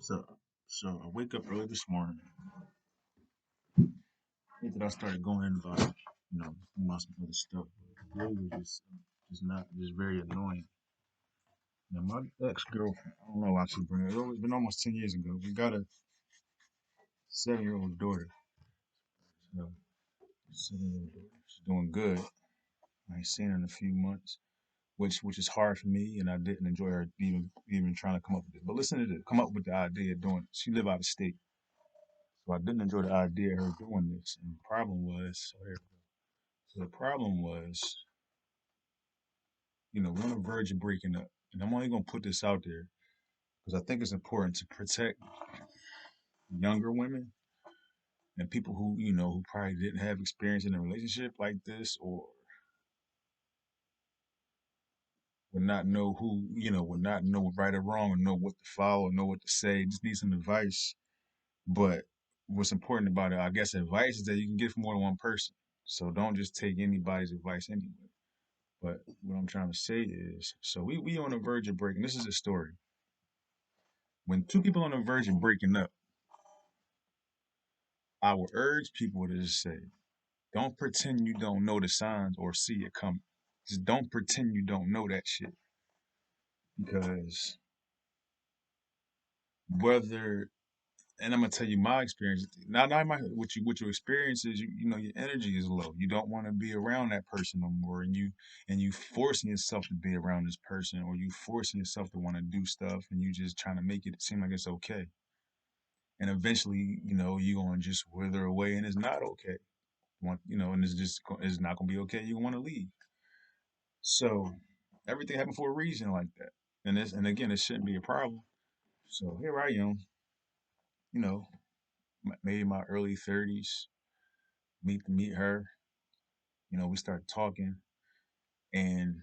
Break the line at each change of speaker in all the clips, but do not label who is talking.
So, so I wake up early this morning. Think that I started going in about, about some other stuff. But today was just not, just very annoying. Now, my ex girlfriend, I don't know why she bring it. It's been almost 10 years ago. We got a 7-year-old daughter. So, 7-year-old daughter. She's doing good. I ain't seen her in a few months, which is hard for me, and I didn't enjoy her even trying to come up with it. But listen to this, come up with the idea of doing it. She live out of state, so I didn't enjoy the idea of her doing this. And the problem was, so the problem was, we're on the verge of breaking up. And I'm only going to put this out there because I think it's important to protect younger women and people who probably didn't have experience in a relationship like this or would not know would not know right or wrong or know what to follow or know what to say, just need some advice. But what's important about it, I guess, advice is that you can get from more than one person. So don't just take anybody's advice anyway. But what I'm trying to say is, so we on the verge of breaking. This is a story. When two people on the verge of breaking up, I would urge people to just say, don't pretend you don't know the signs or see it coming. Just don't pretend you don't know that shit. Because whether, and I'm gonna tell you my experience. Not my what your experience is. Your energy is low. You don't want to be around that person no more, and you forcing yourself to be around this person, or you forcing yourself to want to do stuff, and you just trying to make it seem like it's okay. And eventually, you're gonna just wither away, and it's not okay. And it's not gonna be okay. You want to leave. So everything happened for a reason like that. And again, it shouldn't be a problem. So here I am, you know, maybe my early 30s, meet her. We started talking, and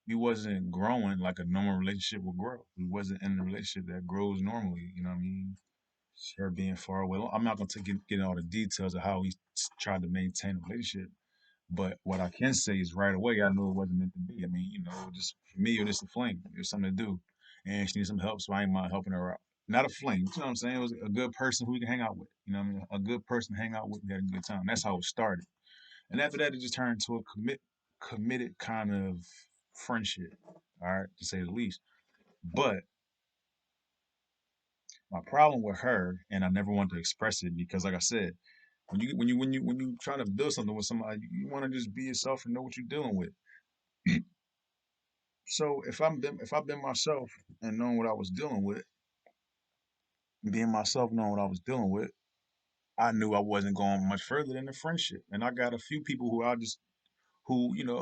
we wasn't growing like a normal relationship would grow. We wasn't in a relationship that grows normally. You know what I mean? Her being far away. I'm not gonna get into all the details of how we tried to maintain a relationship. But what I can say is right away, I knew it wasn't meant to be. I mean, just for me, it was just a fling. It was something to do. And she needed some help, so I ain't mind helping her out. Not a fling, you know what I'm saying? It was a good person who we can hang out with. You know what I mean? A good person to hang out with, we had a good time. That's how it started. And after that, it just turned into a committed kind of friendship, all right, to say the least. But my problem with her, and I never wanted to express it because, like I said, when you try to build something with somebody, you want to just be yourself and know what you're dealing with. So if I've been myself and knowing what I was dealing with, being myself, knowing what I was dealing with, I knew I wasn't going much further than a friendship. And I got a few people who,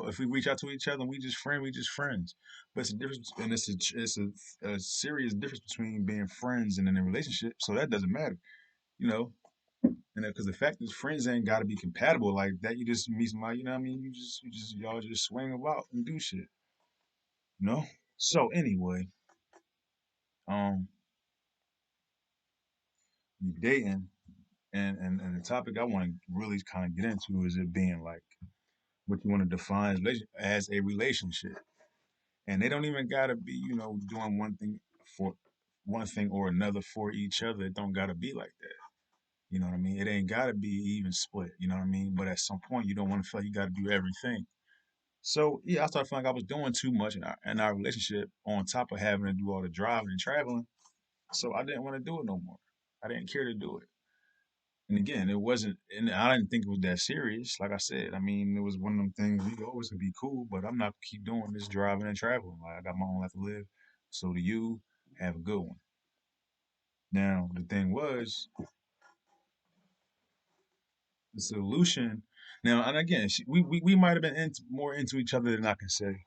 if we reach out to each other and we just friends. But it's a difference, and a serious difference between being friends and in a relationship. So that doesn't matter, you know. And because the fact is, friends ain't got to be compatible like that. You just meet somebody, you know what I mean? Y'all just swing about and do shit, you know. So anyway, um, we dating, and the topic I want to really kind of get into is it being like what you want to define as a relationship. And they don't even gotta be, doing for one thing or another for each other. It don't gotta be like that. You know what I mean? It ain't gotta be even split. You know what I mean? But at some point, you don't want to feel like you gotta do everything. So yeah, I started feeling like I was doing too much in our relationship on top of having to do all the driving and traveling. So I didn't want to do it no more. I didn't care to do it. And again, it wasn't, and I didn't think it was that serious. Like I said, I mean, it was one of them things we always could be cool, but I'm not gonna keep doing this driving and traveling. Like I got my own life to live. So do you. Have a good one. Now, the thing was, the solution. Now, and again, we might have been more into each other than I can say,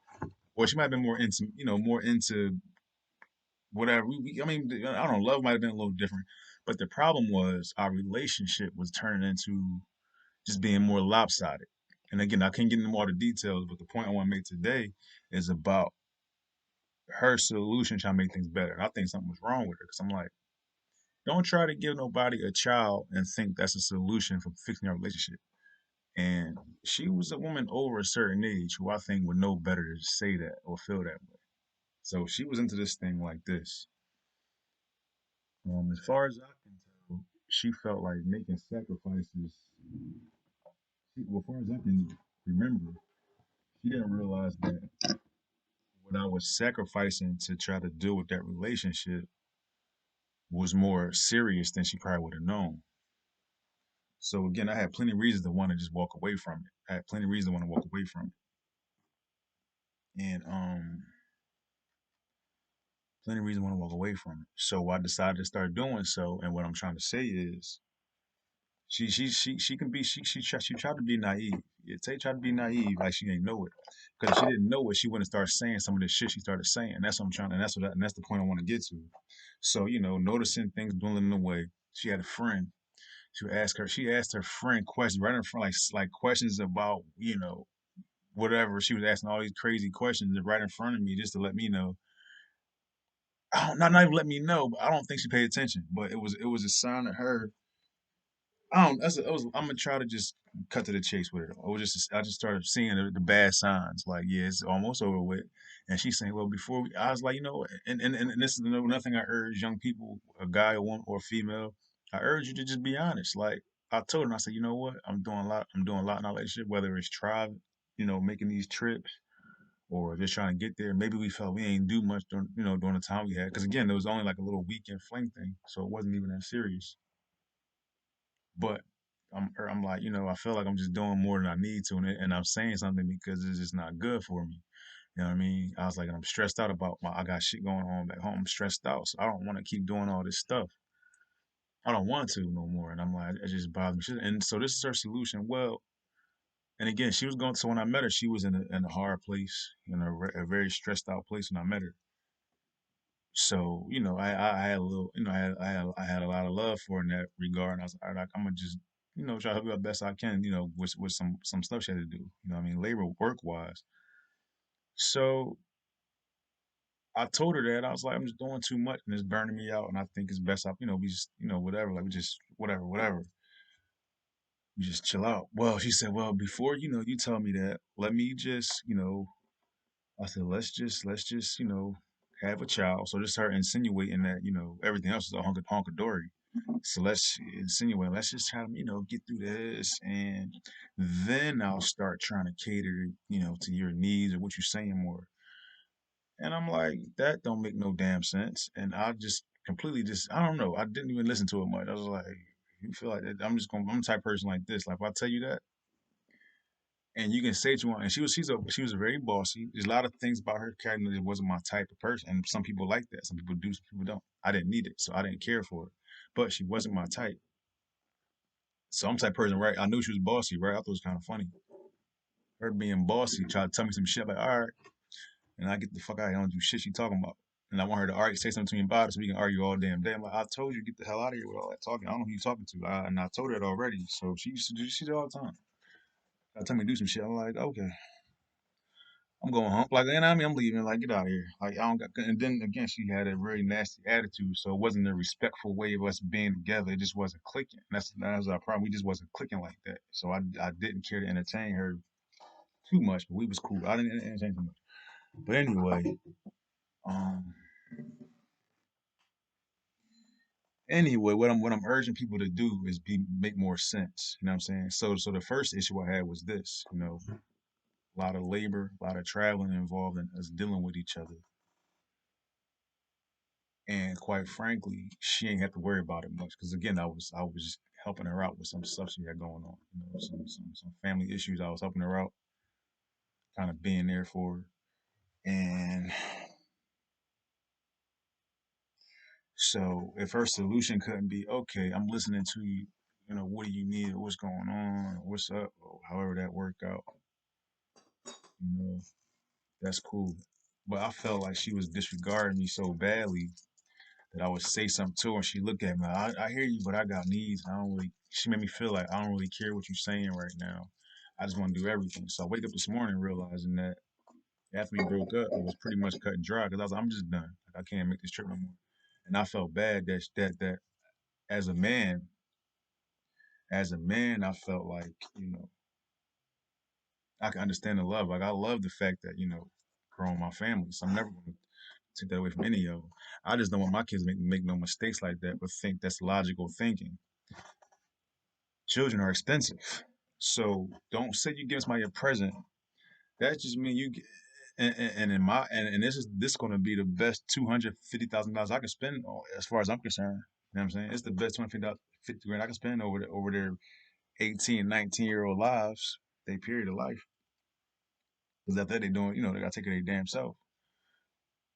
or she might have been more into whatever. I mean, I don't know. Love might have been a little different, but the problem was our relationship was turning into just being more lopsided. And again, I can't get into all the details, but the point I want to make today is about her solution trying to make things better. And I think something was wrong with her because I'm like, don't try to give nobody a child and think that's a solution for fixing your relationship. And she was a woman over a certain age who I think would know better to say that or feel that way. So she was into this thing like this. As far as I can tell, she felt like making sacrifices. Well, as far as I can remember, she didn't realize that what I was sacrificing to try to deal with that relationship was more serious than she probably would have known. So again, I had plenty of reasons to want to just walk away from it. I had plenty of reasons to want to walk away from it, and plenty of reasons to want to walk away from it. So I decided to start doing so. And what I'm trying to say is, she can be she tried to be naive. Yeah, Tay tried to be naive like she ain't know it. Because if she didn't know it, she wouldn't start saying some of the shit she started saying. And that's what I'm trying, and that's the point I want to get to. So noticing things dwindling away. She had a friend. She asked her friend questions right in front, like questions about whatever. She was asking all these crazy questions right in front of me just to let me know. Not even let me know, but I don't think she paid attention. But it was a sign of her. I don't. I'm gonna try to just cut to the chase with it. I just started seeing the bad signs. Like, yeah, it's almost over with. And she's saying, well, I was like, and this is nothing I urge young people, a guy, or woman, or female. I urge you to just be honest. Like I told her, I said, you know what? I'm doing a lot. I'm doing a lot in our relationship, whether it's travel, making these trips, or just trying to get there. Maybe we felt we ain't do much during the time we had. Because again, it was only like a little weekend fling thing, so it wasn't even that serious. But I'm like, I feel like I'm just doing more than I need to, and I'm saying something because it's just not good for me. You know what I mean? I was like, and I'm stressed out about I got shit going on back home. I'm stressed out, so I don't want to keep doing all this stuff. I don't want to no more. And I'm like, it just bothers me. And so this is her solution. Well, and again, she was going. So when I met her, she was in a hard place, a very stressed out place when I met her. So I had a little, I had a lot of love for her in that regard. And I was like, I'm gonna just try to help you out best I can, with some stuff she had to do. I mean, labor work wise. So I told her that I was like, I'm just doing too much and it's burning me out, and I think it's best we just whatever, like we just whatever, we just chill out. Well, she said, well, before you tell me that, let me just I said, let's just have a child. So just start insinuating that everything else is a hunky dory. So let's insinuate, let's just try to get through this, and then I'll start trying to cater to your needs or what you're saying more. And I'm like, that don't make no damn sense. And I just completely just I don't know. I didn't even listen to it much. I was like, you feel like that? I'm the type of person like this. Like if I tell you that, and you can say what you want. And she was very bossy. There's a lot of things about her character that wasn't my type of person, and some people like that. Some people do, some people don't. I didn't need it, so I didn't care for it. But she wasn't my type. So I'm the type of person, right? I knew she was bossy, right? I thought it was kind of funny. Her being bossy, try to tell me some shit like, all right, and I get the fuck out of here. I don't do shit she talking about. And I want her to argue, say something to me about it so we can argue all damn day. I'm like, I told you, get the hell out of here with all that talking. I don't know who you talking to. And I told her that already. So she used to do shit all the time. I tell me to do some shit. I'm like, okay, I'm going home. Like, and I mean, I'm leaving. Like, get out of here. Like, I don't got. And then again, she had a very nasty attitude. So it wasn't a respectful way of us being together. It just wasn't clicking. That's our problem. We just wasn't clicking like that. So I didn't care to entertain her too much, but we was cool. I didn't entertain too much. But anyway, um, what I'm urging people to do is make more sense. You know what I'm saying? So the first issue I had was this. A lot of labor, a lot of traveling involved in us dealing with each other. And quite frankly, she ain't have to worry about it much because again, I was just helping her out with some stuff she had going on. Some family issues. I was helping her out, kind of being there for her. And so if her solution couldn't be, okay, I'm listening to you, what do you need? What's going on? What's up? Or however that worked out, you know, that's cool. But I felt like she was disregarding me so badly that I would say something to her and she looked at me like, I hear you, but I got needs. I don't really, she made me feel like I don't really care what you're saying right now. I just want to do everything. So I wake up this morning realizing that after we broke up, it was pretty much cut and dry because I was like, I'm just done. Like, I can't make this trip no more. And I felt bad that as a man, I felt like, I can understand the love. Like I love the fact that, growing my family. So I'm never gonna Take that away from any of them. I just don't want my kids to make no mistakes like that, but think that's logical thinking. Children are expensive. So don't say you give somebody a present. That just means you get, and in my and this is going to be the best $250,000 I can spend as far as I'm concerned. You know what I'm saying? It's the best 250 grand I can spend over their 18, 19-year-old lives, they period of life. Because after that they doing, they gotta take care of their damn self.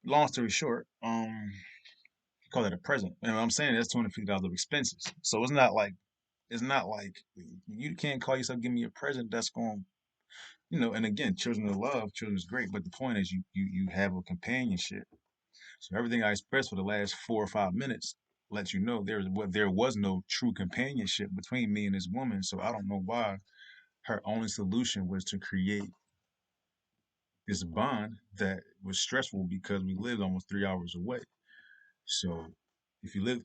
Long story short, call that a present. And what I'm saying that's $250 of expenses. So it's not like you can't call yourself give me a present that's going and again, children are love, children is great, but the point is you have a companionship. So everything I expressed for the last 4 or 5 minutes lets you know there was no true companionship between me and this woman. So I don't know why her only solution was to create this bond that was stressful because we lived almost 3 hours away. So if you live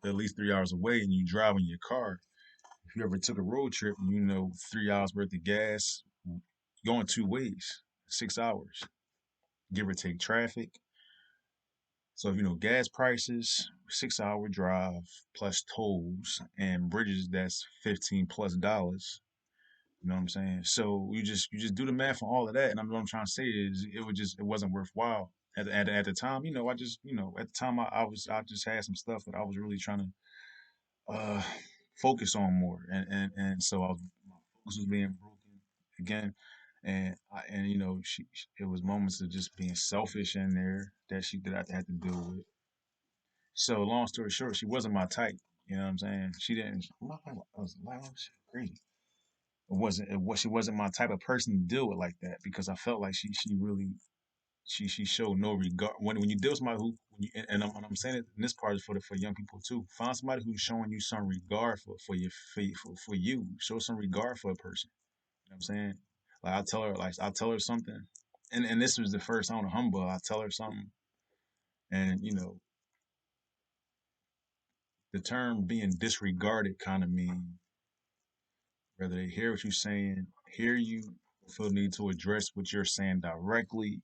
at least 3 hours away and you drive in your car, if you ever took a road trip, 3 hours worth of gas going two ways, 6 hours, give or take traffic. So if you know gas prices, 6 hour drive plus tolls and bridges that's $15 plus. You know what I'm saying? So you just do the math on all of that, and what I'm trying to say is it wasn't worthwhile at the time. I just at the time I just had some stuff that I was really trying to focus on more, and so my focus was being broken again, and it was moments of just being selfish in there that I had to deal with. So long story short, she wasn't my type. You know what I'm saying? She didn't. I was like, oh, shit, crazy. She wasn't my type of person to deal with like that because I felt like she really she showed no regard when you deal with somebody who when you, and I'm saying it in this part is for young people too. Find somebody who's showing you some regard for you. Show some regard for a person. You know what I'm saying? Like I tell her something, and this was the first time on humble. I tell her something, and the term being disregarded kind of mean whether they hear what you're saying, hear you, feel the need to address what you're saying directly,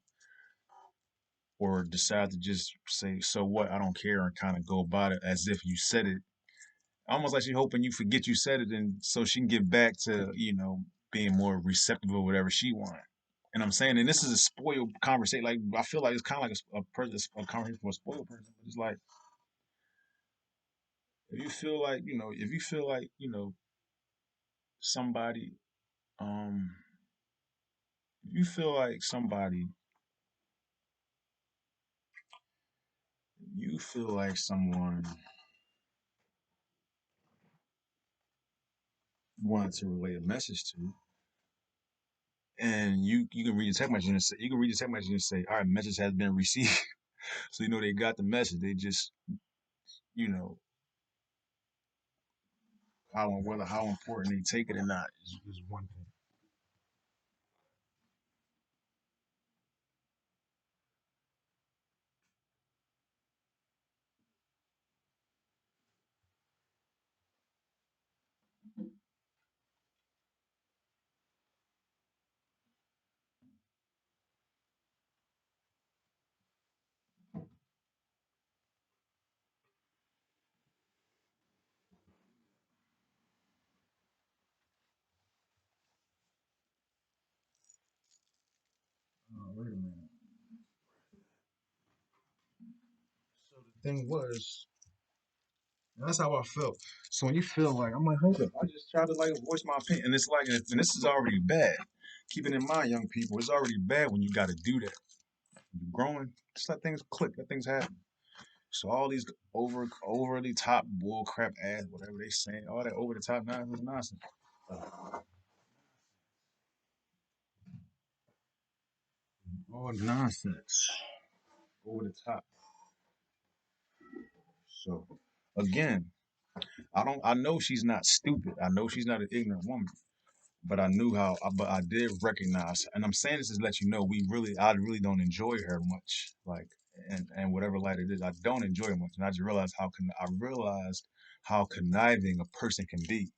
or decide to just say, so what, I don't care, and kind of go about it as if you said it. Almost like she hoping you forget you said it and so she can get back to, being more receptive or whatever she want. And I'm saying, and this is a spoiled conversation. Like I feel like it's kind of like a conversation for a spoiled person. But it's like if you feel like somebody, um, if you feel like somebody, you feel like someone wanted to relay a message to, and you can read the text message and say, all right, message has been received. So they got the message. They just you know how important they take it or not is one thing. Wait a minute. So the thing was, and that's how I felt. So when you feel like I'm like, hold up, I just tried to like voice my opinion, and it's like, and this is already bad. Keeping in mind, young people, it's already bad when you got to do that. When you're growing, just let things click, let things happen. So all these over the top bull crap ass, whatever they saying, all that over the top nonsense, nonsense. All nonsense, over the top. So again, I know she's not stupid. I know she's not an ignorant woman. But but I did recognize, and I'm saying this to let you know, I really don't enjoy her much. Like, and whatever light it is, I don't enjoy her much. And I realized how conniving a person can be.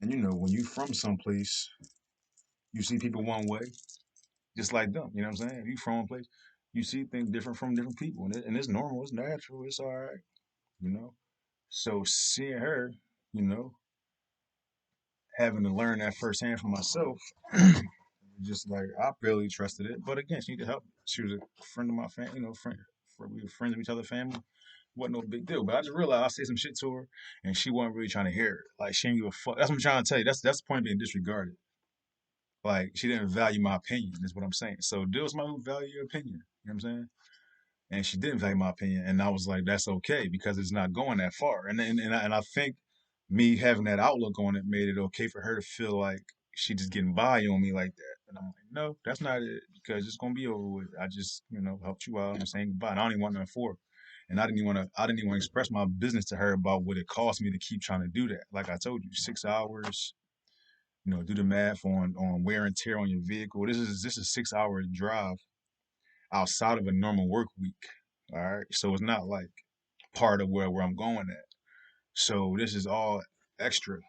And when you from someplace, you see people one way, just like them. You know what I'm saying? If you from one place, You see things different from different people, and it's normal, it's natural, it's all right, you know. So seeing her, you know, having to learn that firsthand for myself, just like I barely trusted it. But again, she needed help. She was a friend of my family, you know, we were friends of each other, family. Wasn't no big deal. But I just realized I said some shit to her, and she wasn't really trying to hear it. Like she didn't give a fuck. That's what I'm trying to tell you. That's the point of being disregarded. Like she didn't value my opinion. Is what I'm saying. So deal with somebody who value your opinion. You know what I'm saying? And she didn't value my opinion, and I was like, that's okay because it's not going that far. And I think me having that outlook on it made it okay for her to feel like she just getting by on me like that. And I'm like, no, that's not it because it's gonna be over with. I just helped you out. I'm saying goodbye. And I don't even want nothing for her. And I didn't even want to express my business to her about what it cost me to keep trying to do that. Like I told you, 6 hours. Do the math on wear and tear on your vehicle. This is 6 hour drive outside of a normal work week. All right. So it's not like part of where I'm going at. So this is all extra. You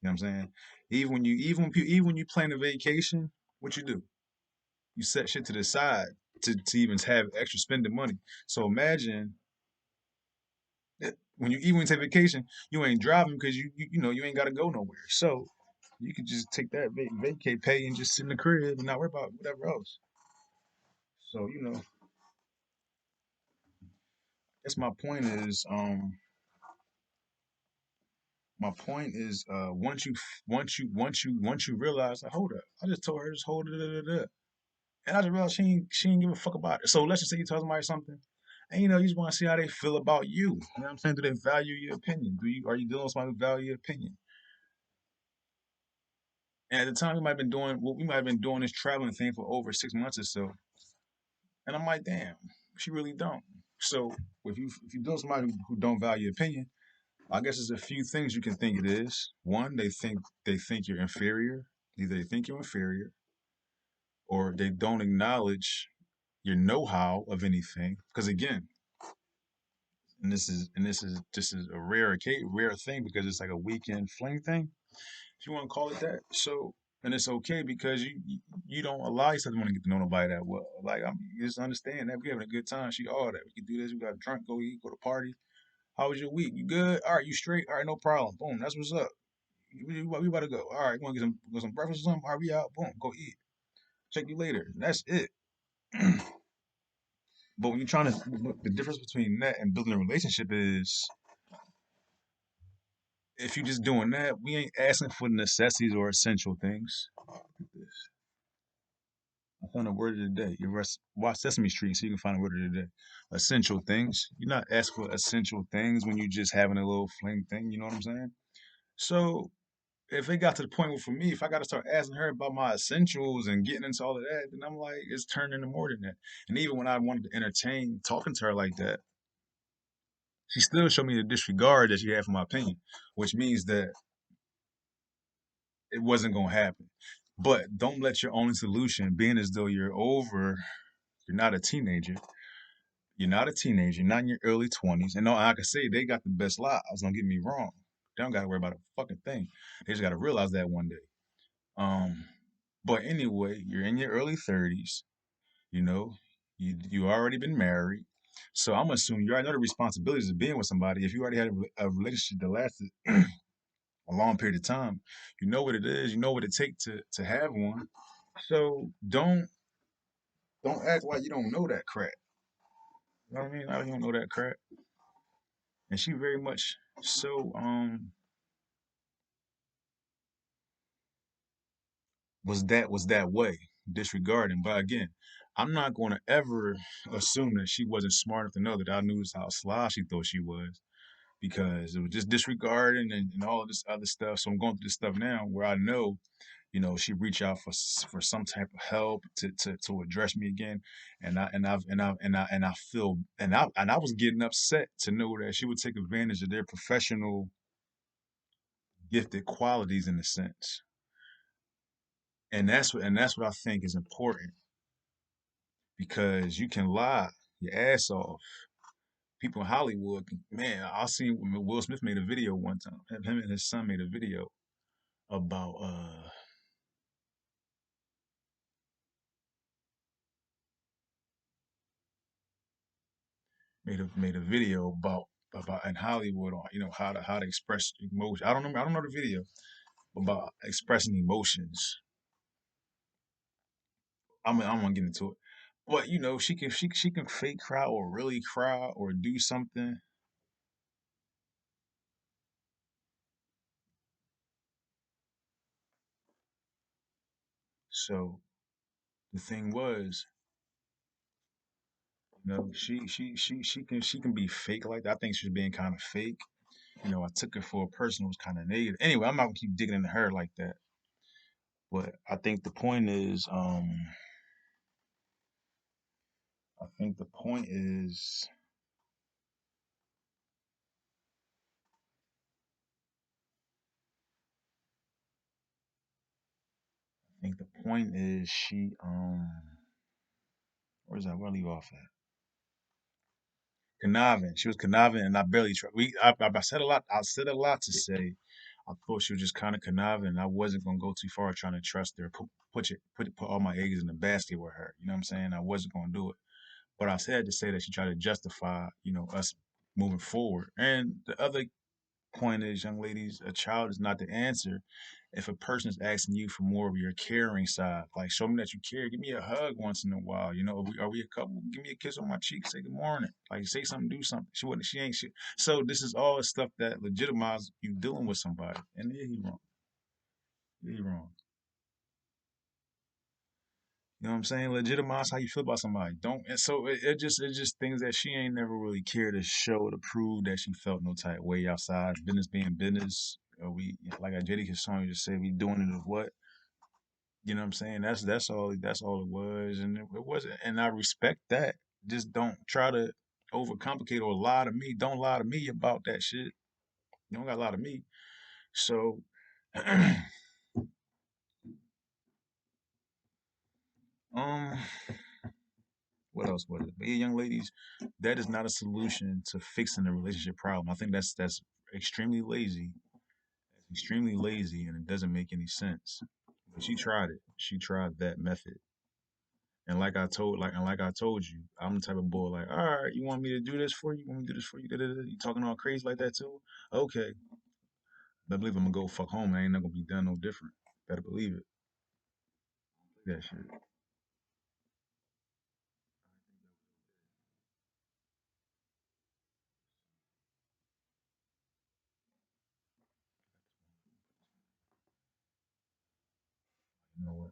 know what I'm saying? Even when you plan a vacation, what you do? You set shit to the side to even have extra spending money. So imagine that when you take vacation, you ain't driving because you ain't got to go nowhere. So you could just take that vacate pay and just sit in the crib and not worry about whatever else. So that's my point is once you realize like, hold up, I just told her just hold it, and I just realized she ain't give a fuck about it. So let's just say you tell somebody something, and you just want to see how they feel about you. You know what I'm saying? Do they value your opinion? Are you dealing with somebody who value your opinion? And at the time we might have been doing this traveling thing for over 6 months or so, and I'm like, damn, she really don't. So if you deal with somebody who don't value your opinion, I guess there's a few things you can think it is. One, they think you're inferior. Either they think you're inferior, or they don't acknowledge your know-how of anything. Because again, this is a rare thing because it's like a weekend fling thing, if you want to call it that. So, and it's okay because you don't allow yourself to want to get to know nobody that well. Like you just understand that we having a good time. She all that we can do this. We got drunk, go eat, go to party. How was your week? You good? All right, you straight? All right, no problem. Boom, that's what's up. We about to go. All right, want to get some breakfast or something? All right, we out. Boom, go eat. Check you later. That's it. But when you're trying to, the difference between that and building a relationship is if you're just doing that, we ain't asking for necessities or essential things. I found a word of the day. Watch Sesame Street so you can find a word of the day. Essential things. You're not asking for essential things when you're just having a little fling thing. You know what I'm saying? So if it got to the point where for me, if I got to start asking her about my essentials and getting into all of that, then I'm like, it's turning into more than that. And even when I wanted to entertain talking to her like that, she still showed me the disregard that she had for my opinion, which means that it wasn't going to happen. But don't let your only solution, being as though you're not a teenager. You're not a teenager. You're not in your early 20s. And no, I can say they got the best lives. Don't get me wrong. They don't got to worry about a fucking thing. They just got to realize that one day. Um, but anyway, you're in your early 30s. You know, you already been married. So I'm assuming you already know the responsibilities of being with somebody. If you already had a relationship that lasted a long period of time, you know what it is. You know what it takes to have one. So don't act like you don't know that crap. You know what I mean? I don't know that crap. And she very much so was that way, disregarding. But again, I'm not going to ever assume that she wasn't smart enough to know that I knew how sly she thought she was because it was just disregarding and all of this other stuff. So I'm going through this stuff now where I know, she reached out for some type of help to address me again, and I feel and I was getting upset to know that she would take advantage of their professional gifted qualities in a sense, and that's what I think is important because you can lie your ass off. People in Hollywood, man, I seen Will Smith made a video one time. Him and his son made a video about made a video about in Hollywood on how to express emotion. I don't know the video about expressing emotions. I'm gonna get into it. But she can fake cry or really cry or do something. So the thing was, she can be fake like that. I think she was being kind of fake. I took it for a person who was kind of negative. Anyway, I'm not gonna keep digging into her like that. But I think the point is, I think the point is, I think the point is where's that? Where I leave off at? Conniving. She was conniving, and I barely tried. I said a lot. I said a lot to say. I thought she was just kind of conniving, and I wasn't gonna go too far trying to trust her. Put all my eggs in the basket with her. You know what I'm saying? I wasn't gonna do it. But I said to say that she tried to justify, us moving forward. And the other point is, young ladies, a child is not the answer. If a person is asking you for more of your caring side, like show me that you care, give me a hug once in a while. Are we a couple? Give me a kiss on my cheek, say good morning. Like say something, do something. She wouldn't. She ain't shit. So this is all stuff that legitimizes you dealing with somebody. And yeah, he wrong. Yeah, he wrong. You know what I'm saying? Legitimize how you feel about somebody. Don't. And so it just things that she ain't never really cared to show to prove that she felt no type of way outside business being business. We like a JD song just said we doing it of what. You know what I'm saying? That's all it was, and it wasn't. And I respect that. Just don't try to overcomplicate or lie to me. Don't lie to me about that shit. You don't got to lie to me. So, um, what else was it? But yeah, young ladies, that is not a solution to fixing a relationship problem. I think that's extremely lazy. Extremely lazy, and it doesn't make any sense. But she tried it. She tried that method. And like I told you, I'm the type of boy like, all right, you want me to do this for you? You want me to do this for you? Da-da-da. You talking all crazy like that too? Okay. Better believe I'm gonna go fuck home. I ain't not gonna be done no different. Better believe it. That shit. You know what?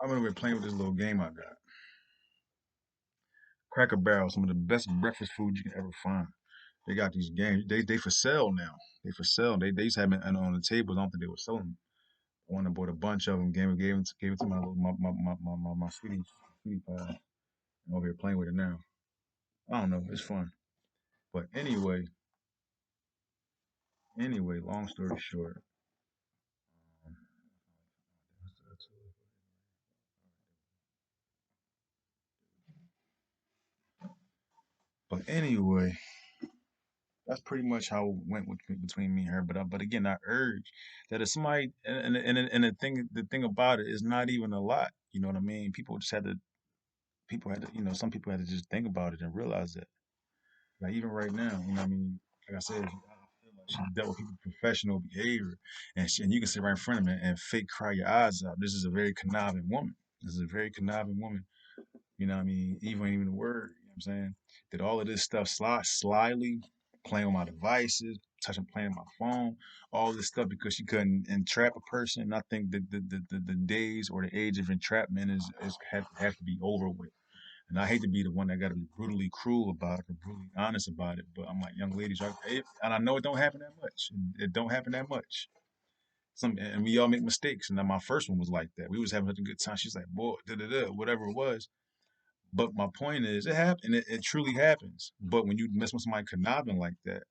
I'm gonna be playing with this little game I got. Cracker Barrel, some of the best breakfast food you can ever find. They got these games. They for sale now. They for sale. They used to have it on the tables. I don't think they were selling them. I went and bought a bunch of them. Gave it to my sweetie pie. I'm over here playing with it now. I don't know. It's fun. But anyway, long story short. um, But anyway, that's pretty much how it went between me and her. But again, I urge that if somebody and the thing about it is not even a lot. You know what I mean? Some people had to just think about it and realize that. Like even right now, you know what I mean? Like I said, I feel like she dealt with people professional behavior, and you can sit right in front of me and fake cry your eyes out. This is a very conniving woman. This is a very conniving woman. You know what I mean? Even the word, you know what I'm saying? Did all of this stuff slyly, playing with my devices, playing with my phone, all this stuff because she couldn't entrap a person. And I think that the days or the age of entrapment is have to be over with. And I hate to be the one that got to be brutally cruel about it or brutally honest about it, but I'm like, young ladies, and I know it don't happen that much. It don't happen that much. And we all make mistakes. And then my first one was like that. We was having such a good time. She's like, boy, da da da, whatever it was. But my point is, it happened. It truly happens. But when you mess with somebody conniving like that,